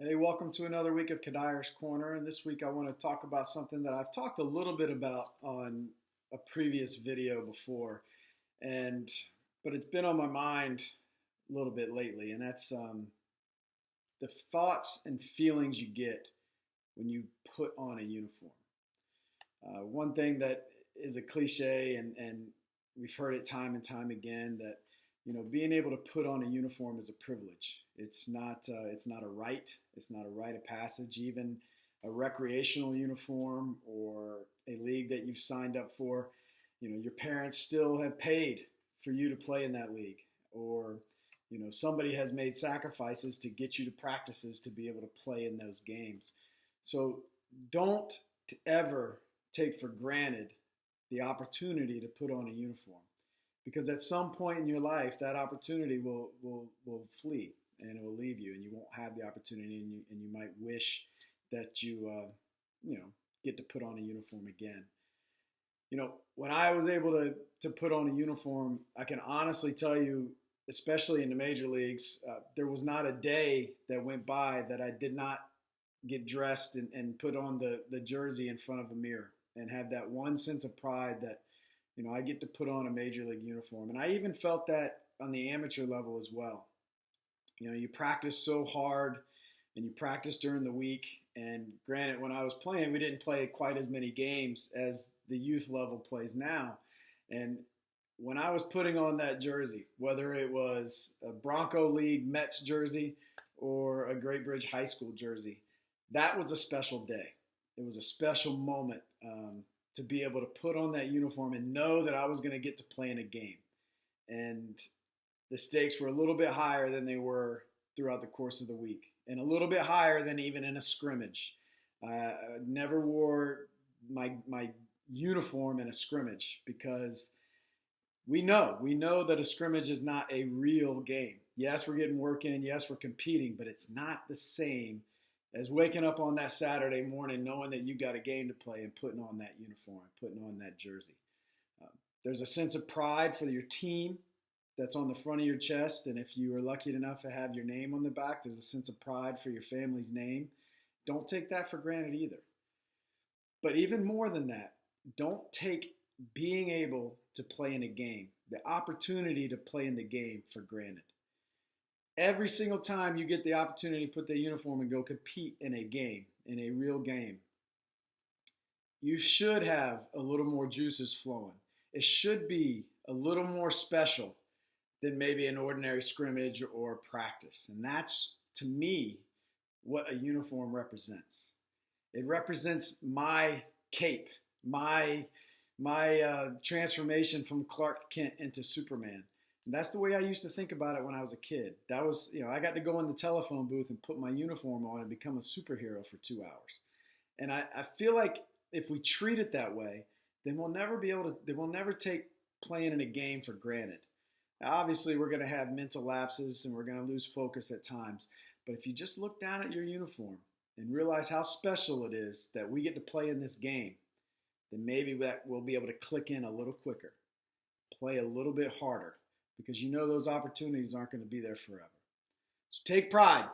Hey, welcome to another week of Kadyr's Corner. And this week I want to talk about something that I've talked a little bit about on a previous video before, and but it's been on my mind a little bit lately, and that's the thoughts and feelings you get when you put on a uniform. One thing that is a cliche, and we've heard it time and time again, that being able to put on a uniform is a privilege. It's not a right. It's not a rite of passage. Even a recreational uniform or a league that you've signed up for, your parents still have paid for you to play in that league, or somebody has made sacrifices to get you to practices to be able to play in those games. So don't ever take for granted the opportunity to put on a uniform, because at some point in your life that opportunity will flee and it will leave you, and you won't have the opportunity, and you might wish that you get to put on a uniform again. When I was able to put on a uniform, I can honestly tell you, especially in the major leagues, there was not a day that went by that I did not get dressed and put on the jersey in front of a mirror and have that one sense of pride that I get to put on a major league uniform. And I even felt that on the amateur level as well. You practice so hard and you practice during the week. And granted, when I was playing, we didn't play quite as many games as the youth level plays now. And when I was putting on that jersey, whether it was a Bronco League Mets jersey or a Great Bridge High School jersey, that was a special day. It was a special moment to be able to put on that uniform and know that I was going to get to play in a game. And the stakes were a little bit higher than they were throughout the course of the week, and a little bit higher than even in a scrimmage. I never wore my uniform in a scrimmage, because we know that a scrimmage is not a real game. Yes, we're getting work in. Yes, we're competing, but it's not the same as waking up on that Saturday morning knowing that you got a game to play and putting on that uniform, putting on that jersey. There's a sense of pride for your team that's on the front of your chest, and if you are lucky enough to have your name on the back, there's a sense of pride for your family's name. Don't take that for granted either. But even more than that, don't take being able to play in a game, the opportunity to play in the game, for granted. Every single time you get the opportunity to put the uniform and go compete in a game, in a real game, you should have a little more juices flowing. It should be a little more special than maybe an ordinary scrimmage or practice. And that's, to me, what a uniform represents. It represents my cape, my transformation from Clark Kent into Superman. And that's the way I used to think about it when I was a kid. That was, I got to go in the telephone booth and put my uniform on and become a superhero for 2 hours. And I feel like if we treat it that way, then we'll never take playing in a game for granted. Now, obviously, we're going to have mental lapses and we're going to lose focus at times. But if you just look down at your uniform and realize how special it is that we get to play in this game, then maybe we'll be able to click in a little quicker, play a little bit harder, because those opportunities aren't going to be there forever. So take pride.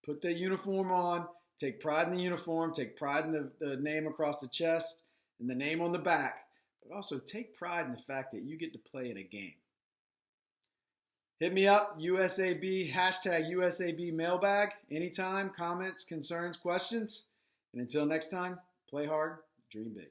Put the uniform on. Take pride in the uniform. Take pride in the name across the chest and the name on the back. But also take pride in the fact that you get to play in a game. Hit me up, USAB, #USAB mailbag. Anytime, comments, concerns, questions. And until next time, play hard, dream big.